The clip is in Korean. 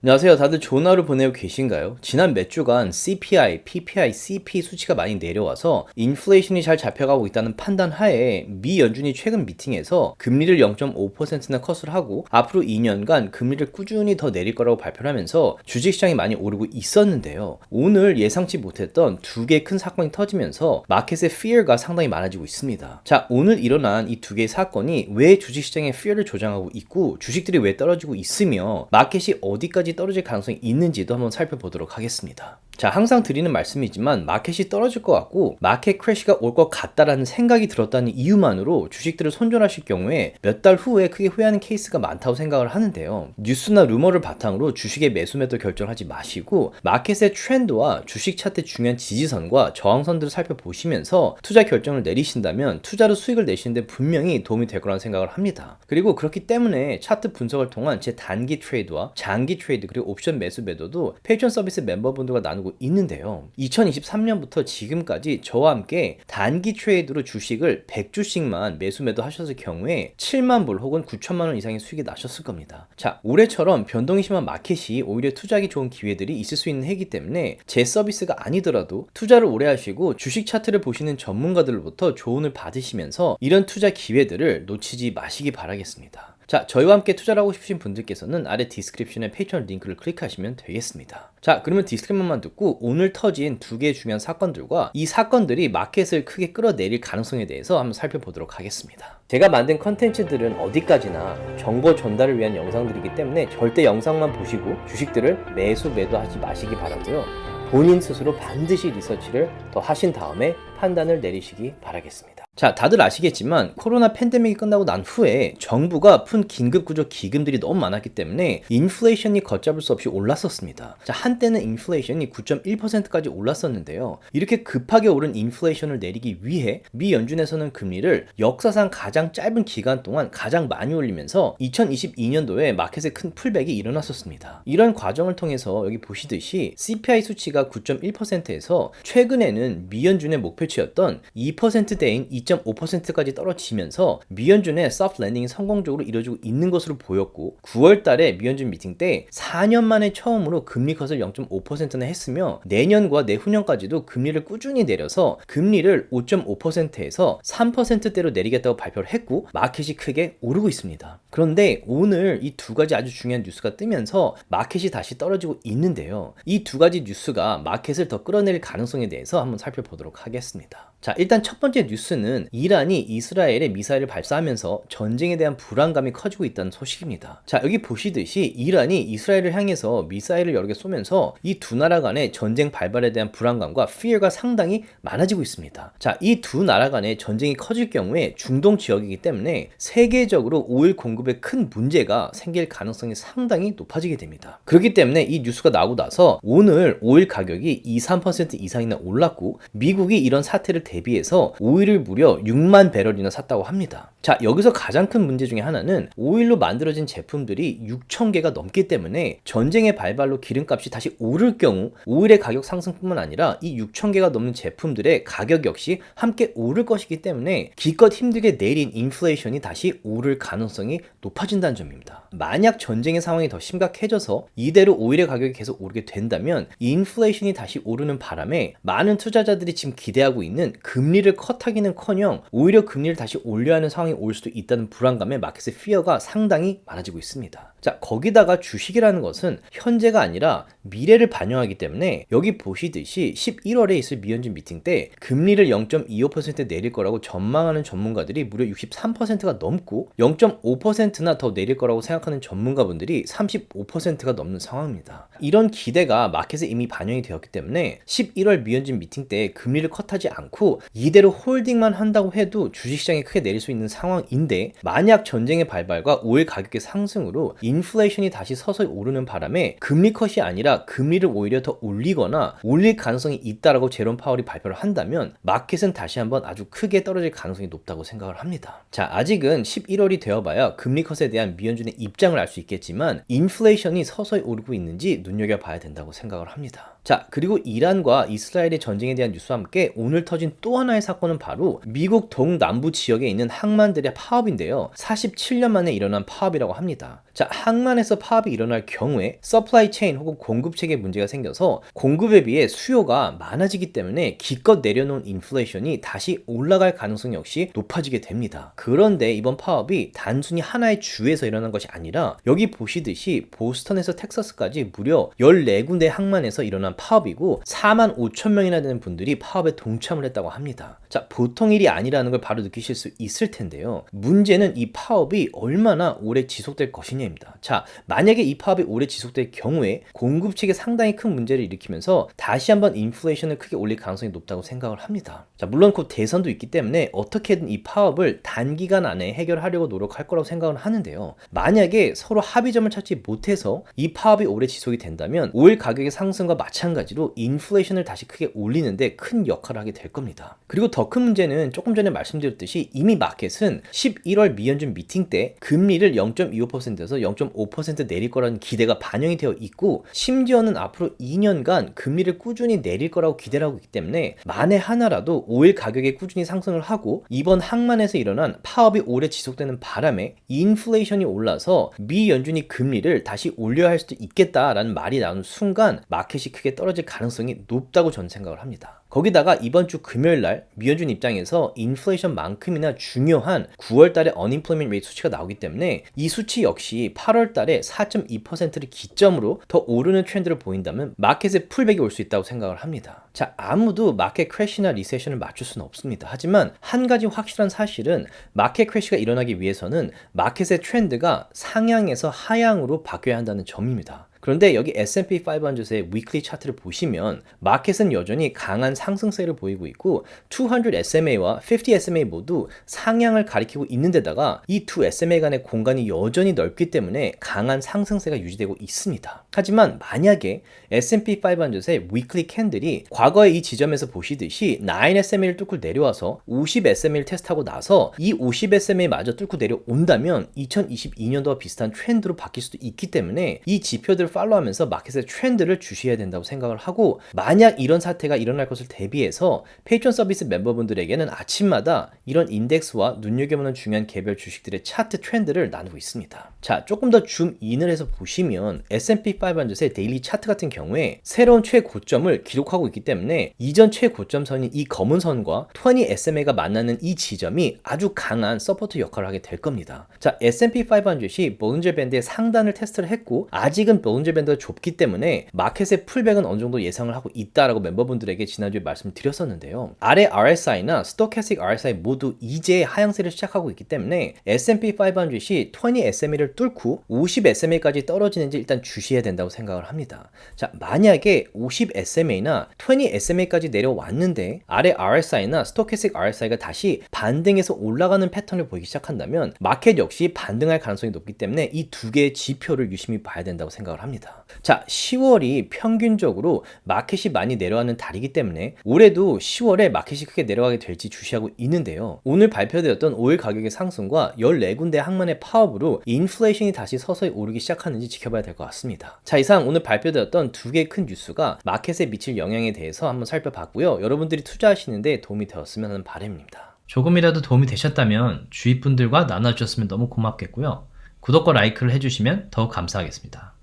안녕하세요. 다들 좋은 하루 보내고 계신가요? 지난 몇 주간 CPI, PPI, CP 수치가 많이 내려와서 인플레이션이 잘 잡혀가고 있다는 판단 하에 미 연준이 최근 미팅에서 금리를 0.5%나 컷을 하고 앞으로 2년간 금리를 꾸준히 더 내릴 거라고 발표를 하면서 주식시장이 많이 오르고 있었는데요. 오늘 예상치 못했던 두 개의 큰 사건이 터지면서 마켓의 fear가 상당히 많아지고 있습니다. 자, 오늘 일어난 이 두 개의 사건이 왜 주식시장의 fear를 조장하고 있고 주식들이 왜 떨어지고 있으며 마켓이 어디까지 떨어질 가능성이 있는지도 한번 살펴보도록 하겠습니다. 자, 항상 드리는 말씀이지만 마켓이 떨어질 것 같고 마켓 크래시가 올 것 같다라는 생각이 들었다는 이유만으로 주식들을 손절하실 경우에 몇 달 후에 크게 후회하는 케이스가 많다고 생각을 하는데요. 뉴스나 루머를 바탕으로 주식의 매수 매도 결정하지 마시고 마켓의 트렌드와 주식 차트의 중요한 지지선과 저항선들을 살펴보시면서 투자 결정을 내리신다면 투자로 수익을 내시는데 분명히 도움이 될 거라는 생각을 합니다. 그리고 그렇기 때문에 차트 분석을 통한 제 단기 트레이드와 장기 트레이드 그리고 옵션 매수 매도도 페이트리온 서비스 멤버분들과 나누고 있는데요. 2023년부터 지금까지 저와 함께 단기 트레이드로 주식을 100주씩만 매수 매도 하셨을 경우에 7만 불 혹은 9천만 원 이상의 수익이 나셨을 겁니다. 자, 올해처럼 변동이 심한 마켓이 오히려 투자하기 좋은 기회들이 있을 수 있는 해이기 때문에 제 서비스가 아니더라도 투자를 오래 하시고 주식 차트를 보시는 전문가들로부터 조언을 받으시면서 이런 투자 기회들을 놓치지 마시기 바라겠습니다. 자, 저희와 함께 투자를 하고 싶으신 분들께서는 아래 디스크립션에 페이트리온 링크를 클릭하시면 되겠습니다. 자, 그러면 디스크립션만 듣고 오늘 터진 두 개의 중요한 사건들과 이 사건들이 마켓을 크게 끌어내릴 가능성에 대해서 한번 살펴보도록 하겠습니다. 제가 만든 컨텐츠들은 어디까지나 정보 전달을 위한 영상들이기 때문에 절대 영상만 보시고 주식들을 매수 매도하지 마시기 바라고요. 본인 스스로 반드시 리서치를 더 하신 다음에 판단을 내리시기 바라겠습니다. 자, 다들 아시겠지만 코로나 팬데믹이 끝나고 난 후에 정부가 푼 긴급구조 기금들이 너무 많았기 때문에 인플레이션이 걷잡을 수 없이 올랐었습니다. 자, 한때는 인플레이션이 9.1%까지 올랐었는데요. 이렇게 급하게 오른 인플레이션을 내리기 위해 미 연준에서는 금리를 역사상 가장 짧은 기간 동안 가장 많이 올리면서 2022년도에 마켓에 큰 풀백이 일어났었습니다. 이런 과정을 통해서 여기 보시듯이 CPI 수치가 9.1%에서 최근에는 미 연준의 목표치였던 2%대인 2.5%까지 떨어지면서 미연준의 소프트 랜딩이 성공적으로 이루어지고 있는 것으로 보였고 9월 달에 미연준 미팅 때 4년 만에 처음으로 금리 컷을 0.5%나 했으며 내년과 내후년까지도 금리를 꾸준히 내려서 금리를 5.5%에서 3%대로 내리겠다고 발표를 했고 마켓이 크게 오르고 있습니다. 그런데 오늘 이 두 가지 아주 중요한 뉴스가 뜨면서 마켓이 다시 떨어지고 있는데요. 이 두 가지 뉴스가 마켓을 더 끌어낼 가능성에 대해서 한번 살펴보도록 하겠습니다. 자, 일단 첫 번째 뉴스는 이란이 이스라엘에 미사일을 발사하면서 전쟁에 대한 불안감이 커지고 있다는 소식입니다. 자, 여기 보시듯이 이란이 이스라엘을 향해서 미사일을 여러 개 쏘면서 이 두 나라 간의 전쟁 발발에 대한 불안감과 fear가 상당히 많아지고 있습니다. 자, 이 두 나라 간의 전쟁이 커질 경우에 중동 지역이기 때문에 세계적으로 오일 공급에 큰 문제가 생길 가능성이 상당히 높아지게 됩니다. 그렇기 때문에 이 뉴스가 나오고 나서 오늘 오일 가격이 2~3% 이상이나 올랐고 미국이 이런 사태를 대비해서 오일을 무려 6만 배럴이나 샀다고 합니다. 자, 여기서 가장 큰 문제 중에 하나는 오일로 만들어진 제품들이 6,000개가 넘기 때문에 전쟁의 발발로 기름값이 다시 오를 경우 오일의 가격 상승뿐만 아니라 이 6,000개가 넘는 제품들의 가격 역시 함께 오를 것이기 때문에 기껏 힘들게 내린 인플레이션이 다시 오를 가능성이 높아진다는 점입니다. 만약 전쟁의 상황이 더 심각해져서 이대로 오일의 가격이 계속 오르게 된다면 인플레이션이 다시 오르는 바람에 많은 투자자들이 지금 기대하고 있는 금리를 컷하기는커녕 오히려 금리를 다시 올려야 하는 상황이 올 수도 있다는 불안감에 마켓의 피어가 상당히 많아지고 있습니다. 자, 거기다가 주식이라는 것은 현재가 아니라 미래를 반영하기 때문에 여기 보시듯이 11월에 있을 미연준 미팅 때 금리를 0.25% 내릴 거라고 전망하는 전문가들이 무려 63%가 넘고 0.5%나 더 내릴 거라고 생각하는 전문가분들이 35%가 넘는 상황입니다. 이런 기대가 마켓에 이미 반영이 되었기 때문에 11월 미연준 미팅 때 금리를 컷하지 않고 이대로 홀딩만 한다고 해도 주식시장이 크게 내릴 수 있는 상황인데 만약 전쟁의 발발과 오일 가격의 상승으로 인플레이션이 다시 서서히 오르는 바람에 금리 컷이 아니라 금리를 오히려 더 올리거나 올릴 가능성이 있다라고 제롬 파월이 발표를 한다면 마켓은 다시 한번 아주 크게 떨어질 가능성이 높다고 생각을 합니다. 자, 아직은 11월이 되어봐야 금리 컷에 대한 미연준의 입장을 알 수 있겠지만 인플레이션이 서서히 오르고 있는지 눈여겨봐야 된다고 생각을 합니다. 자, 그리고 이란과 이스라엘의 전쟁에 대한 뉴스와 함께 오늘 터진 또 하나의 사건은 바로 미국 동남부 지역에 있는 항만들의 파업인데요. 47년 만에 일어난 파업이라고 합니다. 자, 항만에서 파업이 일어날 경우에 서플라이 체인 혹은 공급 체계 문제가 생겨서 공급에 비해 수요가 많아지기 때문에 기껏 내려놓은 인플레이션이 다시 올라갈 가능성 역시 높아지게 됩니다. 그런데 이번 파업이 단순히 하나의 주에서 일어난 것이 아니라 여기 보시듯이 보스턴에서 텍사스까지 무려 14군데 항만에서 일어난 파업이고 4만 5천 명이나 되는 분들이 파업에 동참을 했다고 합니다. 자, 보통 일이 아니라는 걸 바로 느끼실 수 있을 텐데요. 문제는 이 파업이 얼마나 오래 지속될 것이냐입니다. 자, 만약에 이 파업이 오래 지속될 경우에 공급 측에 상당히 큰 문제를 일으키면서 다시 한번 인플레이션을 크게 올릴 가능성이 높다고 생각을 합니다. 자, 물론 곧 대선도 있기 때문에 어떻게든 이 파업을 단기간 안에 해결하려고 노력할 거라고 생각을 하는데요. 만약에 서로 합의점을 찾지 못해서 이 파업이 오래 지속이 된다면 오일 가격의 상승과 마찬가지로 인플레이션을 다시 크게 올리는데 큰 역할을 하게 될 겁니다. 그리고 더 큰 문제는 조금 전에 말씀드렸듯이 이미 마켓은 11월 미연준 미팅 때 금리를 0.25%에서 0.5% 내릴 거라는 기대가 반영이 되어 있고 심지어는 앞으로 2년간 금리를 꾸준히 내릴 거라고 기대를 하고 있기 때문에 만에 하나라도 오일 가격이 꾸준히 상승을 하고 이번 항만에서 일어난 파업이 오래 지속되는 바람에 인플레이션이 올라서 미 연준이 금리를 다시 올려야 할 수도 있겠다라는 말이 나오는 순간 마켓이 크게 떨어질 가능성이 높다고 저는 생각을 합니다. 거기다가 이번 주 금요일 날 미연준 입장에서 인플레이션만큼이나 중요한 9월 달에 언임플로이먼트 레이트 수치가 나오기 때문에 이 수치 역시 8월 달에 4.2%를 기점으로 더 오르는 트렌드를 보인다면 마켓에 풀백이 올 수 있다고 생각을 합니다. 자, 아무도 마켓 크래시나 리세션을 맞출 수는 없습니다. 하지만 한 가지 확실한 사실은 마켓 크래시가 일어나기 위해서는 마켓의 트렌드가 상향에서 하향으로 바뀌어야 한다는 점입니다. 그런데 여기 S&P 500의 위클리 차트를 보시면 마켓은 여전히 강한 상승세를 보이고 있고 200 SMA와 50 SMA 모두 상향을 가리키고 있는 데다가 이 두 SMA 간의 공간이 여전히 넓기 때문에 강한 상승세가 유지되고 있습니다. 하지만 만약에 S&P 500의 위클리 캔들이 과거의 이 지점에서 보시듯이 9 SMA를 뚫고 내려와서 50 SMA를 테스트하고 나서 이 50 SMA 마저 뚫고 내려온다면 2022년도와 비슷한 트렌드로 바뀔 수도 있기 때문에 이 지표들을 팔로우하면서 마켓의 트렌드를 주시해야 된다고 생각을 하고 만약 이런 사태가 일어날 것을 대비해서 페이트론 서비스 멤버분들에게는 아침마다 이런 인덱스와 눈여겨보는 중요한 개별 주식들의 차트 트렌드를 나누고 있습니다. 자, 조금 더 줌인을 해서 보시면 S&P 500의 데일리 차트 같은 경우에 새로운 최고점을 기록하고 있기 때문에 이전 최고점 선인 이 검은 선과 20 SMA가 만나는 이 지점이 아주 강한 서포트 역할을 하게 될 겁니다. 자, S&P 500이 볼린저 밴드의 상단을 테스트를 했고 아직은 볼린저 밴드가 좁기 때문에 마켓의 풀백은 어느 정도 예상을 하고 있다라고 멤버분들에게 지난주에 말씀을 드렸었는데요. 아래 RSI나 스토캐스틱 RSI 모두 이제 하향세를 시작하고 있기 때문에 S&P 500이 20 SMA를 뚫고 50 SMA까지 떨어지는지 일단 주시해야 된다고 생각을 합니다. 자, 만약에 50 SMA나 20 SMA까지 내려왔는데 아래 RSI나 스토캐스틱 RSI가 다시 반등해서 올라가는 패턴을 보이기 시작한다면 마켓 역시 반등할 가능성이 높기 때문에 이 두 개의 지표를 유심히 봐야 된다고 생각을 합니다. 자, 10월이 평균적으로 마켓이 많이 내려가는 달이기 때문에 올해도 10월에 마켓이 크게 내려가게 될지 주시하고 있는데요. 오늘 발표되었던 오일 가격의 상승과 14군데 항만의 파업으로 인플레이션이 다시 서서히 오르기 시작하는지 지켜봐야 될 것 같습니다. 자, 이상 오늘 발표되었던 두 개의 큰 뉴스가 마켓에 미칠 영향에 대해서 한번 살펴봤고요. 여러분들이 투자하시는데 도움이 되었으면 하는 바람입니다. 조금이라도 도움이 되셨다면 주위 분들과 나눠주셨으면 너무 고맙겠고요. 구독과 라이크를 해주시면 더욱 감사하겠습니다.